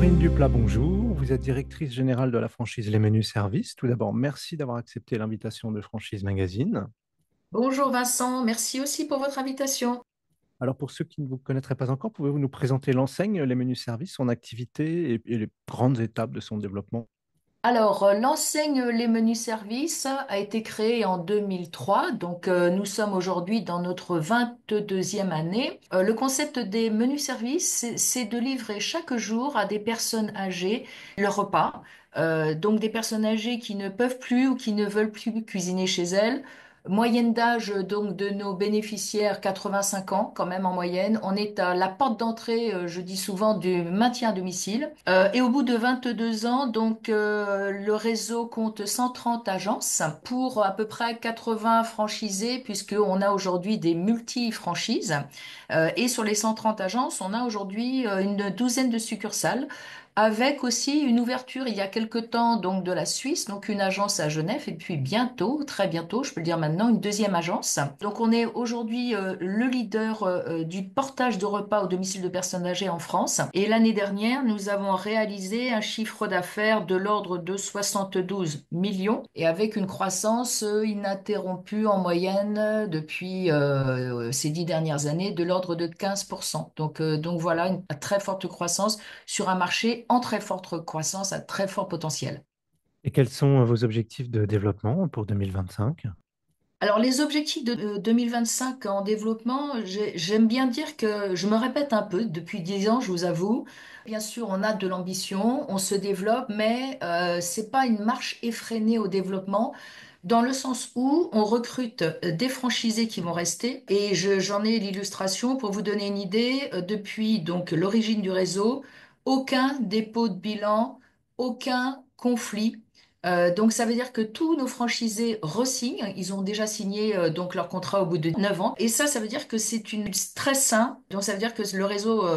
Corinne Duplat, bonjour. Vous êtes directrice générale de la franchise Les Menus Services. Tout d'abord, merci d'avoir accepté l'invitation de Franchise Magazine. Bonjour Vincent, merci aussi pour votre invitation. Alors, pour ceux qui ne vous connaîtraient pas encore, pouvez-vous nous présenter l'enseigne Les Menus Services, son activité et les grandes étapes de son développement? Alors, l'enseigne Les Menus Services a été créée en 2003, donc nous sommes aujourd'hui dans notre 22e année. Le concept des menus services, c'est de livrer chaque jour à des personnes âgées leur repas. Donc des personnes âgées qui ne peuvent plus ou qui ne veulent plus cuisiner chez elles. Moyenne d'âge donc de nos bénéficiaires, 85 ans quand même en moyenne. On est à la porte d'entrée, je dis souvent, du maintien à domicile. Et au bout de 22 ans, donc le réseau compte 130 agences pour à peu près 80 franchisés, puisqu'on a aujourd'hui des multi-franchises. Et sur les 130 agences, on a aujourd'hui une douzaine de succursales, avec aussi une ouverture il y a quelque temps donc de la Suisse, donc une agence à Genève, et puis bientôt, très bientôt, je peux le dire maintenant, une deuxième agence. Donc on est aujourd'hui le leader du portage de repas au domicile de personnes âgées en France. Et l'année dernière, nous avons réalisé un chiffre d'affaires de l'ordre de 72 millions et avec une croissance ininterrompue en moyenne depuis ces 10 dernières années de l'ordre de 15%. Donc voilà, une très forte croissance sur un marché en très forte croissance, à très fort potentiel. Et quels sont vos objectifs de développement pour 2025? Alors, les objectifs de 2025 en développement, j'aime bien dire que je me répète un peu depuis 10 ans, je vous avoue. Bien sûr, on a de l'ambition, on se développe, mais c'est pas une marche effrénée au développement, dans le sens où on recrute des franchisés qui vont rester. Et j'en ai l'illustration pour vous donner une idée. Depuis donc l'origine du réseau, aucun dépôt de bilan, aucun conflit. Donc ça veut dire que tous nos franchisés re-signent, ils ont déjà signé donc leur contrat au bout de 9 ans. Et ça veut dire que c'est une très sain. Donc ça veut dire que le réseau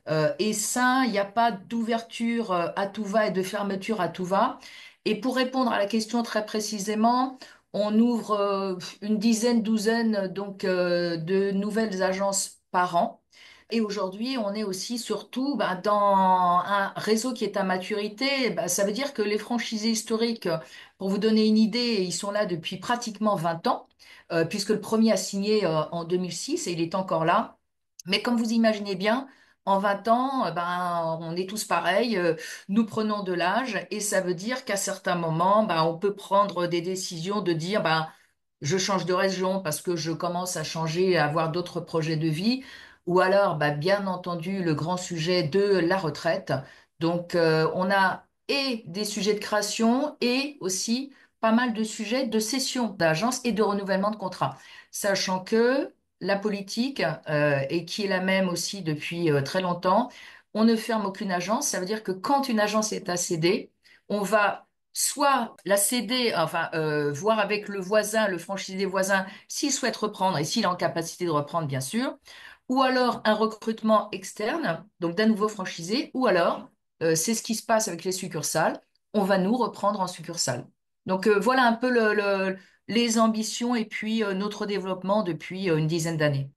est sain, il n'y a pas d'ouverture à tout va et de fermeture à tout va. Et pour répondre à la question très précisément, on ouvre une dizaine, douzaine donc de nouvelles agences par an. Et aujourd'hui, on est aussi surtout dans un réseau qui est à maturité. Ça veut dire que les franchisés historiques, pour vous donner une idée, ils sont là depuis pratiquement 20 ans, puisque le premier a signé en 2006 et il est encore là. Mais comme vous imaginez bien, en 20 ans, on est tous pareils, nous prenons de l'âge et ça veut dire qu'à certains moments, on peut prendre des décisions de dire, je change de région parce que je commence à changer, à avoir d'autres projets de vie. Ou alors, bien entendu, le grand sujet de la retraite. Donc, on a et des sujets de création et aussi pas mal de sujets de cession d'agence et de renouvellement de contrat. Sachant que la politique, et qui est la même aussi depuis très longtemps, on ne ferme aucune agence. Ça veut dire que quand une agence est à céder, on va soit la céder, enfin, voir avec le voisin, le franchisé voisin, s'il souhaite reprendre et s'il est en capacité de reprendre, bien sûr, ou alors un recrutement externe, donc d'un nouveau franchisé, ou alors, c'est ce qui se passe avec les succursales, on va nous reprendre en succursale. Donc voilà un peu les ambitions et puis notre développement depuis une dizaine d'années.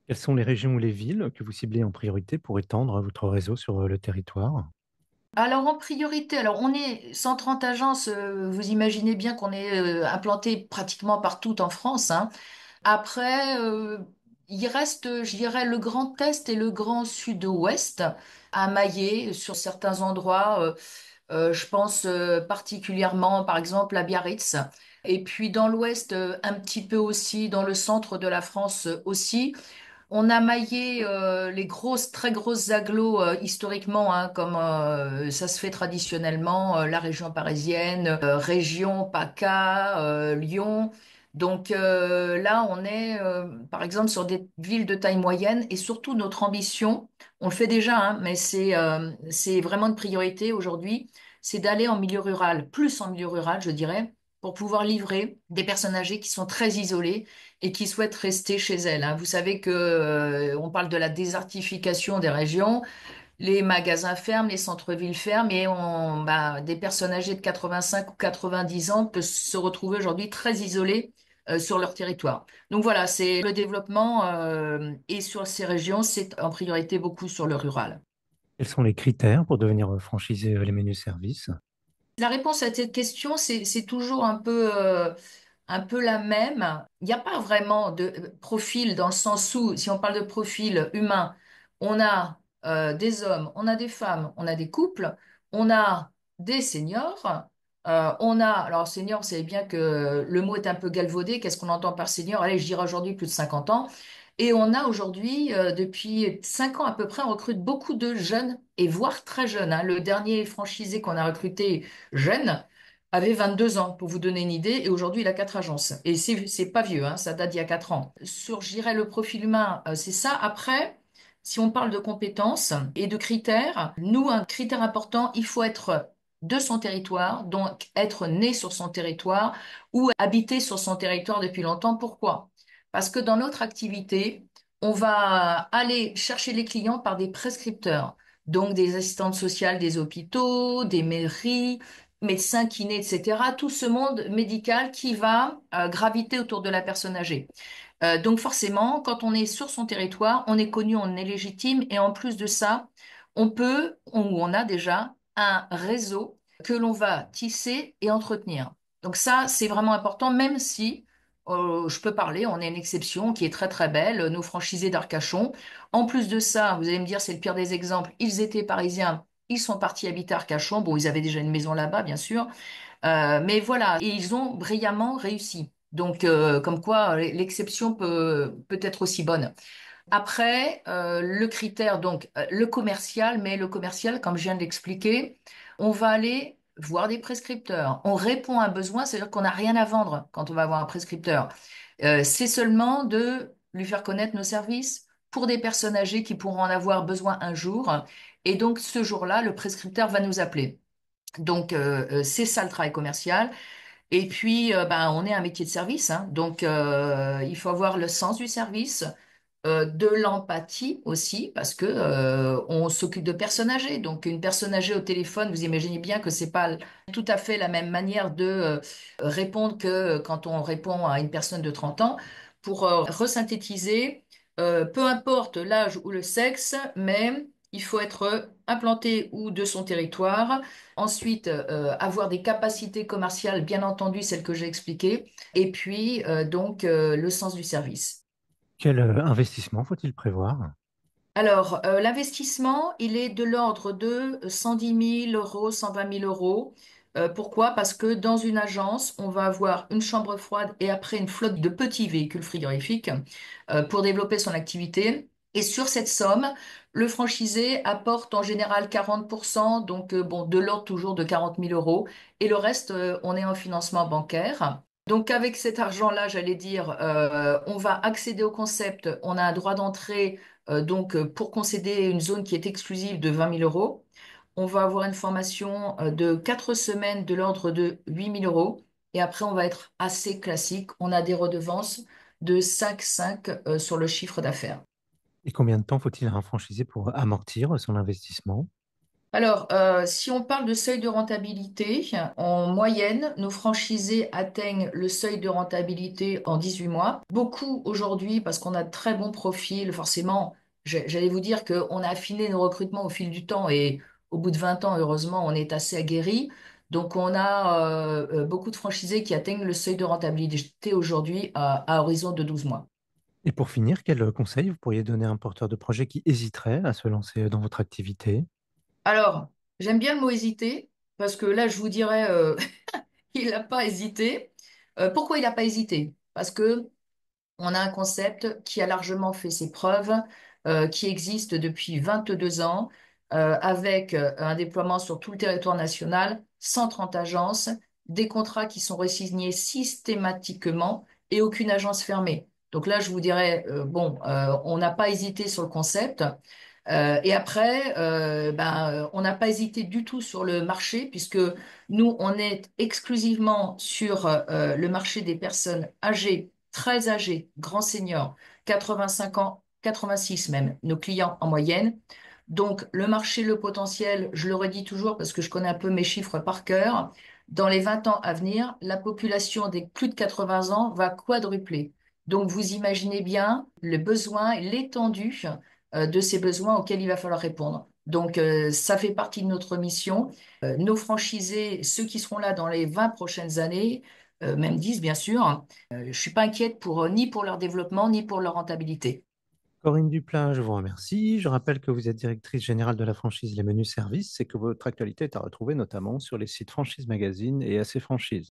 Quelles sont les régions ou les villes que vous ciblez en priorité pour étendre votre réseau sur le territoire? Alors en priorité, alors on est 130 agences, vous imaginez bien qu'on est implanté pratiquement partout en France, hein. Après, il reste, je dirais, le Grand Est et le Grand Sud-Ouest à mailler sur certains endroits. Je pense particulièrement, par exemple, à Biarritz. Et puis dans l'Ouest, un petit peu aussi, dans le centre de la France aussi. On a maillé les grosses, très grosses agglos historiquement, hein, comme ça se fait traditionnellement, la région parisienne, région PACA, Lyon. Donc là, on est par exemple sur des villes de taille moyenne et surtout notre ambition, on le fait déjà, hein, mais c'est vraiment une priorité aujourd'hui, c'est d'aller en milieu rural, plus en milieu rural, je dirais, pour pouvoir livrer des personnes âgées qui sont très isolées et qui souhaitent rester chez elles, hein. Vous savez que, on parle de la désertification des régions, les magasins ferment, les centres-villes ferment et des personnes âgées de 85 ou 90 ans peuvent se retrouver aujourd'hui très isolées sur leur territoire. Donc voilà, c'est le développement et sur ces régions, c'est en priorité beaucoup sur le rural. Quels sont les critères pour devenir franchisé les menus services? La réponse à cette question, c'est toujours un peu la même. Il n'y a pas vraiment de profil dans le sens où, si on parle de profil humain, on a des hommes, on a des femmes, on a des couples, on a des seniors, alors senior, c'est bien que le mot est un peu galvaudé. Qu'est-ce qu'on entend par senior? Allez, je dirais aujourd'hui plus de 50 ans. Et on a aujourd'hui, depuis 5 ans à peu près, on recrute beaucoup de jeunes et voire très jeunes, hein. Le dernier franchisé qu'on a recruté jeune avait 22 ans, pour vous donner une idée, et aujourd'hui il a 4 agences. Et c'est pas vieux, hein, ça date d'il y a 4 ans. Sur, je dirais, le profil humain, c'est ça. Après, si on parle de compétences et de critères, nous, un critère important, il faut être de son territoire, donc être né sur son territoire ou habiter sur son territoire depuis longtemps. Pourquoi? Parce que dans notre activité, on va aller chercher les clients par des prescripteurs, donc des assistantes sociales des hôpitaux, des mairies, médecins, kinés, etc. Tout ce monde médical qui va graviter autour de la personne âgée. Donc forcément, quand on est sur son territoire, on est connu, on est légitime, et en plus de ça, ou on a déjà un réseau que l'on va tisser et entretenir. Donc ça, c'est vraiment important, même si je peux parler, on est une exception qui est très très belle, nos franchisés d'Arcachon. En plus de ça, vous allez me dire, c'est le pire des exemples, ils étaient parisiens, ils sont partis habiter à Arcachon. Bon, ils avaient déjà une maison là-bas, bien sûr. Mais voilà, et ils ont brillamment réussi. Donc, comme quoi, l'exception peut être aussi bonne. Après, le critère, donc, le commercial, mais le commercial, comme je viens de l'expliquer, on va aller voir des prescripteurs. On répond à un besoin, c'est-à-dire qu'on n'a rien à vendre quand on va voir un prescripteur. C'est seulement de lui faire connaître nos services pour des personnes âgées qui pourront en avoir besoin un jour. Et donc, ce jour-là, le prescripteur va nous appeler. Donc, c'est ça le travail commercial. Et puis, ben, on est un métier de service, hein. Donc, il faut avoir le sens du service, de l'empathie aussi, parce que on s'occupe de personnes âgées. Donc, une personne âgée au téléphone, vous imaginez bien que c'est pas tout à fait la même manière de répondre que quand on répond à une personne de 30 ans. Pour resynthétiser, peu importe l'âge ou le sexe, mais il faut être implanté ou de son territoire. Ensuite, avoir des capacités commerciales, bien entendu, celles que j'ai expliquées. Et puis, donc, le sens du service. Quel investissement faut-il prévoir? Alors, l'investissement, il est de l'ordre de 110 000 euros, 120 000 euros. Pourquoi? Parce que dans une agence, on va avoir une chambre froide et après une flotte de petits véhicules frigorifiques pour développer son activité. Et sur cette somme, le franchisé apporte en général 40%, donc bon, de l'ordre toujours de 40 000 euros. Et le reste, on est en financement bancaire. Donc avec cet argent-là, j'allais dire, on va accéder au concept, on a un droit d'entrée pour concéder une zone qui est exclusive de 20 000 euros, on va avoir une formation de 4 semaines de l'ordre de 8 000 euros. Et après, on va être assez classique. On a des redevances de 5,5 sur le chiffre d'affaires. Et combien de temps faut-il à un franchisé pour amortir son investissement? Alors, si on parle de seuil de rentabilité, en moyenne, nos franchisés atteignent le seuil de rentabilité en 18 mois. Beaucoup aujourd'hui, parce qu'on a de très bons profils, forcément, j'allais vous dire qu'on a affiné nos recrutements au fil du temps et au bout de 20 ans, heureusement, on est assez aguerri. Donc, on a beaucoup de franchisés qui atteignent le seuil de rentabilité aujourd'hui à horizon de 12 mois. Et pour finir, quel conseil vous pourriez donner à un porteur de projet qui hésiterait à se lancer dans votre activité? Alors, j'aime bien le mot hésiter, parce que là, je vous dirais, il n'a pas hésité. Pourquoi il n'a pas hésité? Parce que on a un concept qui a largement fait ses preuves, qui existe depuis 22 ans, avec un déploiement sur tout le territoire national, 130 agences, des contrats qui sont re-signés systématiquement et aucune agence fermée. Donc là, je vous dirais, bon, on n'a pas hésité sur le concept. Et après, on n'a pas hésité du tout sur le marché, puisque nous, on est exclusivement sur le marché des personnes âgées, très âgées, grands seniors, 85 ans, 86 même, nos clients en moyenne. Donc, le marché, le potentiel, je le redis toujours parce que je connais un peu mes chiffres par cœur. Dans les 20 ans à venir, la population des plus de 80 ans va quadrupler. Donc, vous imaginez bien le besoin, l'étendue de ces besoins auxquels il va falloir répondre. Donc, ça fait partie de notre mission. Nos franchisés, ceux qui seront là dans les 20 prochaines années, même 10 bien sûr, je suis pas inquiète ni pour leur développement, ni pour leur rentabilité. Corinne Duplain, je vous remercie. Je rappelle que vous êtes directrice générale de la franchise Les Menus Services et que votre actualité est à retrouver notamment sur les sites Franchise Magazine et AC Franchise.